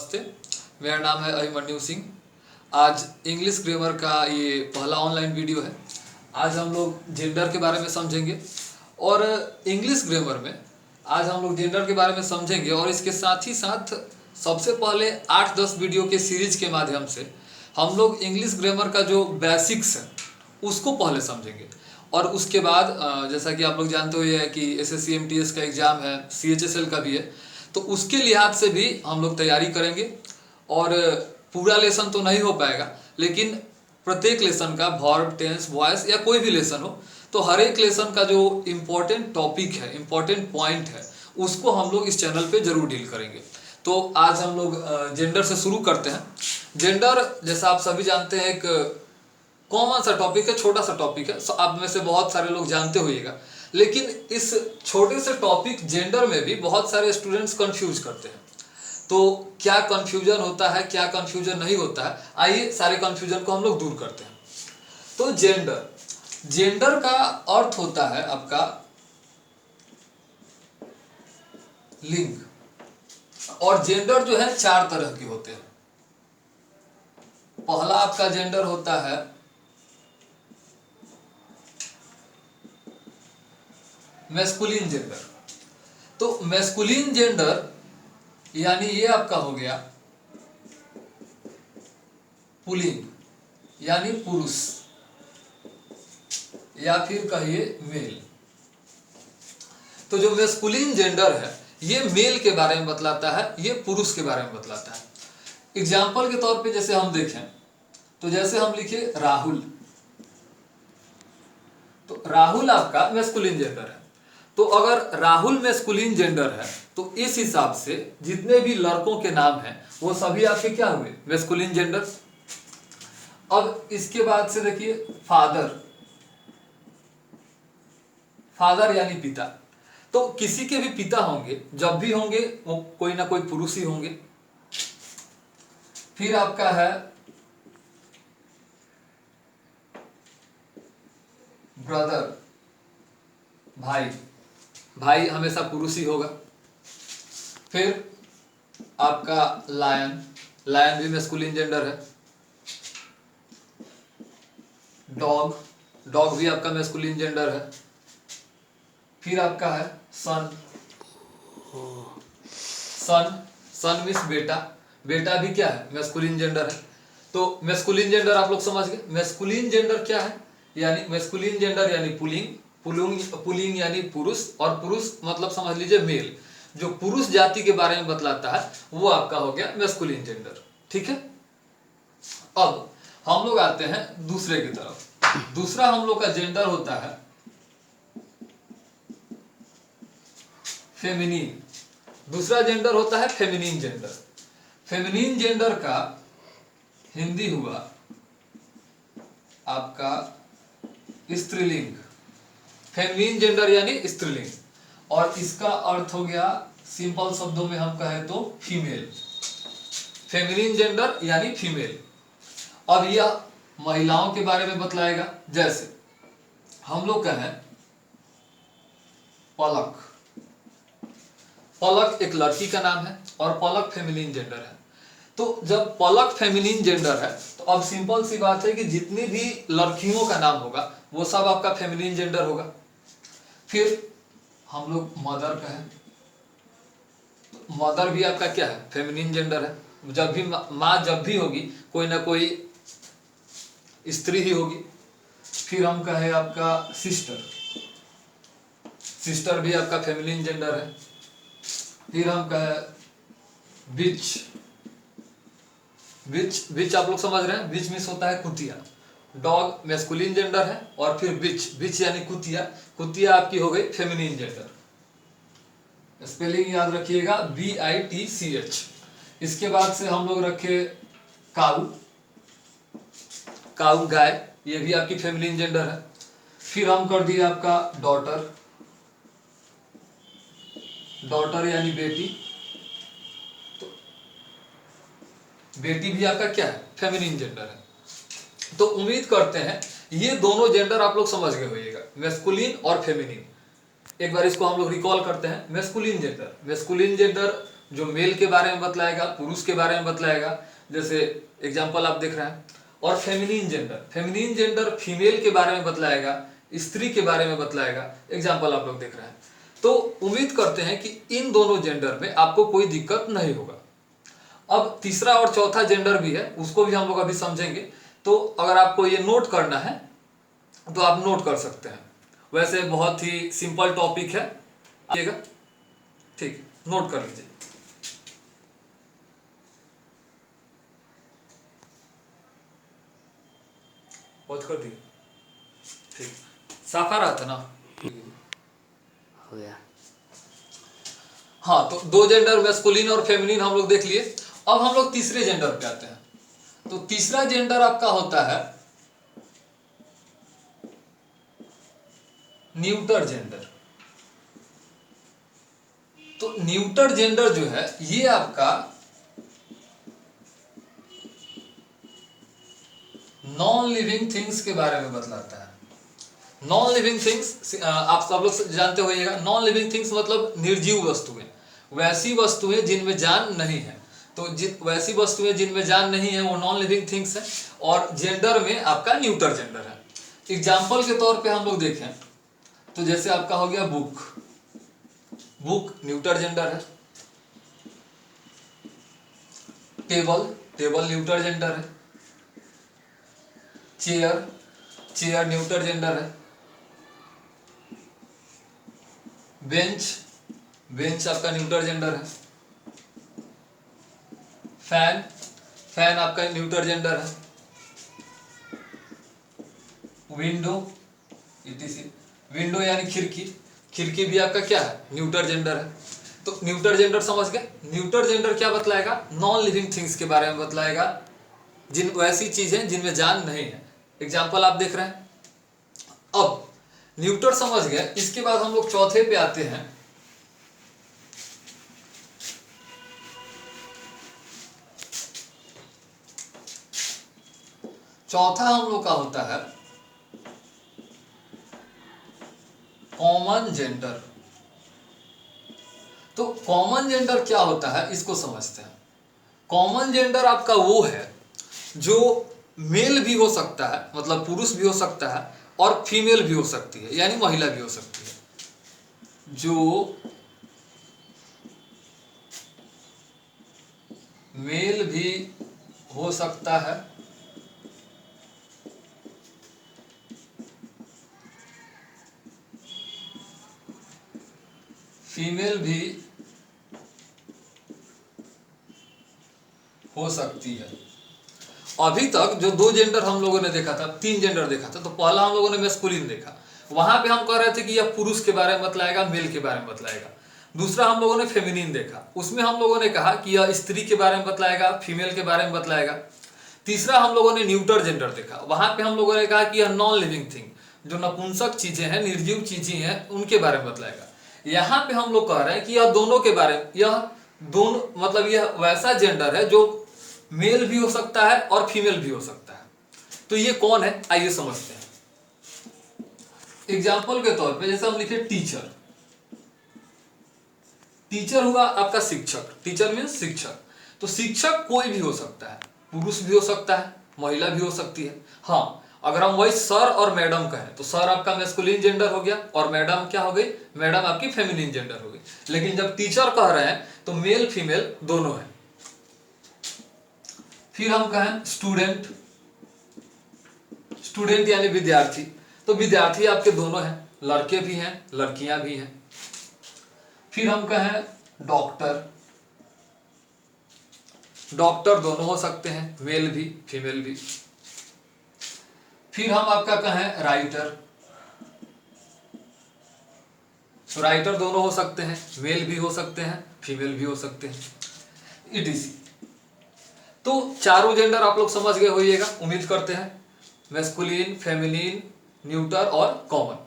नमस्ते, मेरा नाम है अभिमन्यु सिंह। आज इंग्लिश ग्रामर का ये पहला ऑनलाइन वीडियो है। आज हम लोग जेंडर के बारे में समझेंगे और इंग्लिश ग्रामर में आज हम लोग जेंडर के बारे में समझेंगे और इसके साथ ही साथ सबसे पहले 8-10 वीडियो के सीरीज के माध्यम से हम लोग इंग्लिश ग्रामर का जो बेसिक्स है उसको पहले समझेंगे और उसके बाद जैसा कि आप लोग जानते हुए है कि SSC MTS का एग्ज़ाम है, CHSL का भी है, तो उसके लिहाज से भी हम लोग तैयारी करेंगे। और पूरा लेसन तो नहीं हो पाएगा, लेकिन प्रत्येक लेसन का वर्ब, टेंस, वॉइस या कोई भी लेसन हो तो हर एक लेसन का जो इम्पोर्टेंट टॉपिक है, इम्पोर्टेंट पॉइंट है, उसको हम लोग इस चैनल पे जरूर डील करेंगे। तो आज हम लोग जेंडर से शुरू करते हैं। जेंडर जैसा आप सभी जानते हैं एक कॉमन सा टॉपिक है, छोटा सा टॉपिक है, आप में से बहुत सारे लोग जानते होइएगा, लेकिन इस छोटे से टॉपिक जेंडर में भी बहुत सारे स्टूडेंट्स कंफ्यूज करते हैं। तो क्या कंफ्यूजन होता है, क्या कंफ्यूजन नहीं होता है, आइए सारे कंफ्यूजन को हम लोग दूर करते हैं। तो जेंडर का अर्थ होता है आपका लिंग, और जेंडर जो है 4 तरह के होते हैं। पहला आपका जेंडर होता है मैस्कुलिन जेंडर। तो मैस्कुलिन जेंडर यानी ये आपका हो गया पुल्लिंग यानी पुरुष, या फिर कहिए मेल। तो जो मैस्कुलिन जेंडर है ये मेल के बारे में बतलाता है, ये पुरुष के बारे में बतलाता है। एग्जाम्पल के तौर पे जैसे हम देखें तो जैसे हम लिखे राहुल, तो राहुल आपका मैस्कुलिन जेंडर है। तो अगर राहुल मैस्कुलिन जेंडर है तो इस हिसाब से जितने भी लड़कों के नाम हैं वो सभी आपके क्या हुए, मैस्कुलिन जेंडर। अब इसके बाद से देखिए फादर यानी पिता। तो किसी के भी पिता होंगे, जब भी होंगे वो कोई ना कोई पुरुष ही होंगे। फिर आपका है ब्रदर, भाई हमेशा पुरुष ही होगा। फिर आपका लायन भी मैस्कुलिन जेंडर है। डॉग भी आपका मैस्कुलिन जेंडर है। फिर आपका है सन मीन्स बेटा भी क्या है, मैस्कुलिन जेंडर है। तो मैस्कुलिन जेंडर आप लोग समझ गए। मैस्कुलिन जेंडर क्या है, यानी मैस्कुलिन जेंडर यानी पुल्लिंग यानी पुरुष, और पुरुष मतलब समझ लीजिए मेल, जो पुरुष जाति के बारे में बतलाता है वो आपका हो गया मैस्कुलिन जेंडर। ठीक है। अब हम लोग आते हैं दूसरे की तरफ। दूसरा हम लोग का जेंडर होता है फेमिनिन। दूसरा जेंडर होता है फेमिनिन जेंडर। फेमिनिन जेंडर का हिंदी हुआ आपका स्त्रीलिंग। फेमिनिन जेंडर यानी स्त्रीलिंग, और इसका अर्थ हो गया सिंपल शब्दों में हम कहें तो फीमेल। फेमिनिन जेंडर यानी फीमेल। अब यह महिलाओं के बारे में बतलाएगा। जैसे हम लोग कहें पलक एक लड़की का नाम है और पलक फेमिनिन जेंडर है। तो जब पलक फेमिनिन जेंडर है तो अब सिंपल सी बात है कि जितनी भी लड़कियों का नाम होगा वो सब आपका फेमिनिन जेंडर होगा। फिर हम लोग मदर कहें, मदर भी आपका क्या है, फेमिनिन जेंडर है। जब भी माँ जब भी होगी कोई ना कोई स्त्री ही होगी। फिर हम कहें आपका सिस्टर भी आपका फेमिनिन जेंडर है। फिर हम कहें बिच आप लोग समझ रहे हैं, बिच मीन्स होता है कुतिया। डॉग मैस्कुलिन जेंडर है, और फिर बिच यानी कुतिया आपकी हो गई फेमिनिन जेंडर। स्पेलिंग याद रखिएगा BITCH। इसके बाद से हम लोग रखे काऊ गाय, ये भी आपकी फेमिनिन जेंडर है। फिर हम कर दिए आपका डॉटर यानी बेटी। तो बेटी भी आपका क्या है, फेमिनिन जेंडर है। तो उम्मीद करते हैं ये दोनों जेंडर आप लोग समझ गए होइएगा, मैस्कुलिन और फेमिनिन। एक बार इसको हम लोग रिकॉल करते हैं। मैस्कुलिन जेंडर जो मेल के बारे में बतलाएगा, पुरुष के बारे में बतलाएगा, जैसे एग्जाम्पल आप देख रहे हैं। और फेमिनिन जेंडर फीमेल के बारे में बतलाएगा, स्त्री के बारे में बतलाएगा, एग्जाम्पल आप लोग देख रहे हैं। तो उम्मीद करते हैं कि इन दोनों जेंडर में आपको कोई दिक्कत नहीं होगा। अब तीसरा और चौथा जेंडर भी है, उसको भी हम लोग अभी समझेंगे। तो अगर आपको ये नोट करना है तो आप नोट कर सकते हैं। वैसे बहुत ही सिंपल टॉपिक है, आइएगा, ठीक, नोट कर लीजिए। बहुत कर दिए, ठीक, साफ आ रहा था ना, हो गया। हाँ, तो दो जेंडर मैस्कुलिन और फेमिनिन हम लोग देख लिए। अब हम लोग तीसरे जेंडर पे आते हैं। तो तीसरा जेंडर आपका होता है न्यूटर जेंडर। तो न्यूटर जेंडर जो है ये आपका नॉन लिविंग थिंग्स के बारे में बतलाता है। नॉन लिविंग थिंग्स आप सब लोग जानते होइएगा। नॉन लिविंग थिंग्स मतलब निर्जीव वस्तुएं, वैसी वस्तुएं जिनमें जान नहीं है। तो वैसी वस्तुएं जिनमें जान नहीं है वो नॉन लिविंग थिंग्स है। और जेंडर में आपका न्यूटर जेंडर है। एग्जाम्पल के तौर पे हम लोग देखें तो जैसे आपका हो गया बुक, बुक न्यूटर जेंडर है। टेबल, टेबल न्यूटर जेंडर है। चेयर, चेयर न्यूटर जेंडर है। बेंच, बेंच आपका न्यूटर जेंडर है। फैन, फैन आपका न्यूटर जेंडर है। विंडो, इटीसी, विंडो यानी खिड़की, खिड़की भी आपका क्या है, न्यूटर जेंडर है। तो न्यूटर जेंडर समझ गए। न्यूटर जेंडर क्या बतलाएगा, नॉन लिविंग थिंग्स के बारे में बतलाएगा, जिन वैसी चीजें जिनमें जान नहीं है। एग्जाम्पल आप देख रहे हैं। अब न्यूटर समझ गए, इसके बाद हम लोग चौथे पे आते हैं। चौथा हम लोग का होता है कॉमन जेंडर। तो कॉमन जेंडर क्या होता है इसको समझते हैं। कॉमन जेंडर आपका वो है जो मेल भी हो सकता है, मतलब पुरुष भी हो सकता है, और फीमेल भी हो सकती है, यानी महिला भी हो सकती है। जो मेल भी हो सकता है फीमेल भी हो सकती है। अभी तक जो दो जेंडर हम लोगों ने देखा था, तीन जेंडर देखा था। तो पहला हम लोगों ने मैस्कुलिन देखा, वहां पे हम कह रहे थे कि यह पुरुष के बारे में बतलाएगा, मेल के बारे में बतलाएगा। दूसरा हम लोगों ने फेमिनिन देखा, उसमें हम लोगों ने कहा कि यह स्त्री के बारे में बतलाएगा, फीमेल के बारे में बतलाएगा। तीसरा हम लोगों ने न्यूटर जेंडर देखा, वहां पे हम लोगों ने कहा कि यह नॉन लिविंग थिंग, जो नपुंसक चीजें हैं, निर्जीव चीजें हैं, उनके बारे में बतलाएगा। यहाँ पे हम लोग कह रहे हैं कि यह दोनों के बारे में, यह दोनों मतलब यह वैसा जेंडर है जो मेल भी हो सकता है और फीमेल भी हो सकता है। तो ये कौन है, आइए समझते हैं। एग्जाम्पल के तौर पे जैसे हम लिखे टीचर, टीचर हुआ आपका शिक्षक, टीचर मीन्स शिक्षक। तो शिक्षक कोई भी हो सकता है, पुरुष भी हो सकता है, महिला भी हो सकती है। हाँ, अगर हम वही सर और मैडम कहें तो सर आपका मैस्कुलिन जेंडर हो गया और मैडम क्या हो गई, मैडम आपकी फेमिनिन जेंडर हो गई। लेकिन जब टीचर कह रहे हैं तो मेल फीमेल दोनों है। फिर हम कहें स्टूडेंट, स्टूडेंट यानी विद्यार्थी, तो विद्यार्थी आपके दोनों हैं, लड़के भी हैं लड़कियां भी हैं। फिर हम कहें डॉक्टर, डॉक्टर दोनों हो सकते हैं, मेल भी फीमेल भी। फिर हम आपका कहें राइटर, तो राइटर दोनों हो सकते हैं, मेल भी हो सकते हैं, फीमेल भी हो सकते हैं, इटीसी। तो चारों जेंडर आप लोग समझ गए होइएगा, उम्मीद करते हैं, मैस्कुलिन, फेमिनिन, न्यूटर और कॉमन।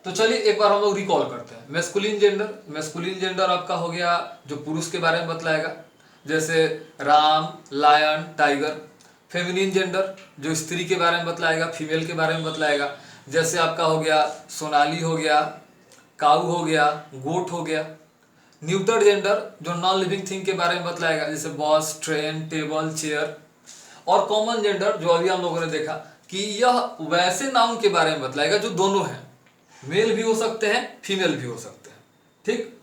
तो चलिए एक बार हम लोग रिकॉल करते हैं। मैस्कुलिन जेंडर, मैस्कुलिन जेंडर आपका हो गया जो पुरुष के बारे में बतलाएगा, जैसे ram, lion, tiger. Feminine gender जो स्त्री के बारे में बतलाएगा, फीमेल के बारे में बतलाएगा, जैसे आपका हो गया सोनाली हो गया, काऊ हो गया, गोट हो गया। न्यूटर जेंडर जो नॉन लिविंग थिंग के बारे में बतलाएगा, जैसे बॉस, ट्रेन, टेबल, चेयर। और कॉमन जेंडर जो अभी हम लोगों ने देखा कि यह वैसे नाउन के बारे में बतलाएगा जो दोनों हैं, मेल भी हो सकते हैं, फीमेल भी हो सकते हैं। ठीक,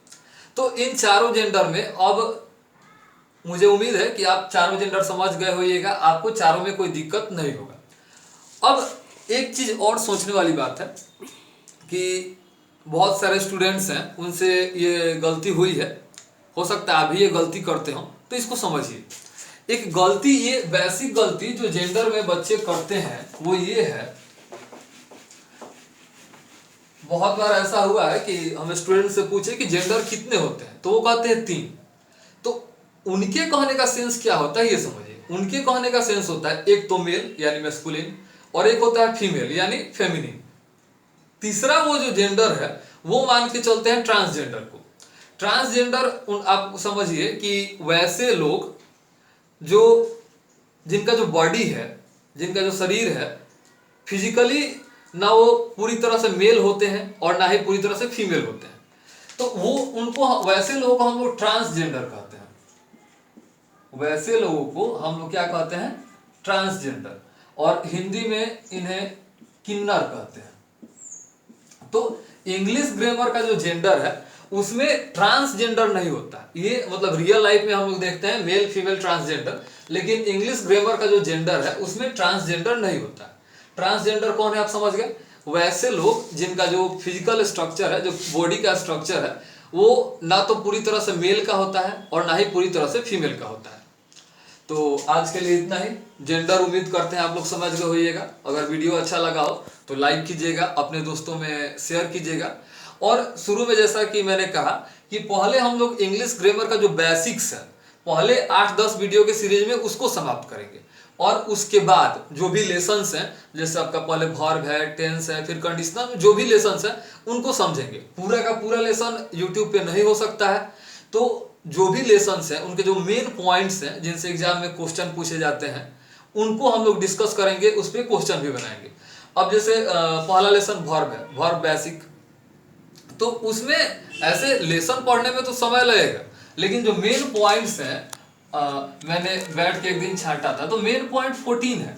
तो इन चारों जेंडर में अब मुझे उम्मीद है कि आप चारों जेंडर समझ गए होइएगा, आपको चारों में कोई दिक्कत नहीं होगा। अब एक चीज और सोचने वाली बात है कि बहुत सारे स्टूडेंट्स हैं, उनसे ये गलती हुई है, हो सकता है आप भी ये गलती करते हो, तो इसको समझिए। एक गलती, ये बेसिक गलती जो जेंडर में बच्चे करते हैं वो ये है, बहुत बार ऐसा हुआ है कि हम स्टूडेंट से पूछे कि जेंडर कितने होते हैं, तो वो कहते हैं 3। तो उनके कहने का सेंस क्या होता है ये समझिए। उनके कहने का सेंस होता है एक तो मेल यानी मैस्कुलिन, और एक होता है फीमेल यानी फेमिनिन। तीसरा वो जो जेंडर है वो मान के चलते हैं ट्रांसजेंडर को। ट्रांसजेंडर आप समझिए कि वैसे लोग जो जिनका जो बॉडी है, जिनका जो शरीर है, फिजिकली ना वो पूरी तरह से मेल होते हैं और ना ही पूरी तरह से फीमेल होते हैं, तो वो उनको वैसे लोगों को हम लोग ट्रांसजेंडर कहते हैं। वैसे लोगों को हम लोग क्या कहते हैं? ट्रांसजेंडर। और हिंदी में इन्हें किन्नर कहते हैं। तो इंग्लिश ग्रामर का जो जेंडर है उसमें ट्रांसजेंडर नहीं होता। ये मतलब रियल लाइफ में हम लोग देखते हैं मेल फीमेल ट्रांसजेंडर, लेकिन इंग्लिश ग्रामर का जो जेंडर है उसमें ट्रांसजेंडर नहीं होता। ट्रांसजेंडर कौन है आप समझ गए? वैसे लोग जिनका जो फिजिकल स्ट्रक्चर है, जो बॉडी का स्ट्रक्चर है, वो ना तो पूरी तरह से मेल का होता है और ना ही पूरी तरह से फीमेल का होता है। तो आज के लिए इतना ही। जेंडर उम्मीद करते हैं आप लोग समझ गए होइएगा। अगर वीडियो अच्छा लगा हो तो लाइक कीजिएगा, अपने दोस्तों में शेयर कीजिएगा। और शुरू में जैसा कि मैंने कहा कि पहले हम लोग इंग्लिश ग्रामर का जो बेसिक्स है, पहले 8-10 वीडियो के सीरीज में उसको समाप्त करेंगे, और उसके बाद जो भी लेसन्स हैं, जैसे आपका पहले वर्ब है, टेंस है, फिर कंडीशनल, जो भी लेसन्स हैं उनको समझेंगे। पूरा का पूरा लेसन यूट्यूब पे नहीं हो सकता है, तो जो भी लेसन्स हैं उनके जो मेन पॉइंट्स हैं जिनसे एग्जाम में क्वेश्चन पूछे जाते हैं उनको हम लोग डिस्कस करेंगे, उस पर क्वेश्चन भी बनाएंगे। अब जैसे पहला लेसन वर्ब है, वर्ब बेसिक, तो उसमें ऐसे लेसन पढ़ने में तो समय लगेगा, लेकिन जो मेन पॉइंट्स हैं मैंने बैठ के एक दिन छांटा था, तो मेन पॉइंट 14 है।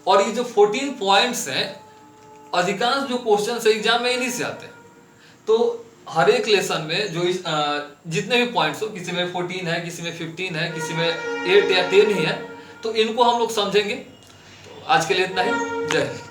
और ये जो 14 पॉइंट्स हैं, अधिकांश जो क्वेश्चन एग्जाम में इन्हीं से आते हैं। तो हर एक लेसन में जो जितने भी पॉइंट्स हो, किसी में 14 है, किसी में 15 है, किसी में 8 या 10 ही है, तो इनको हम लोग समझेंगे। तो आज के लिए इतना ही। जय हिंद।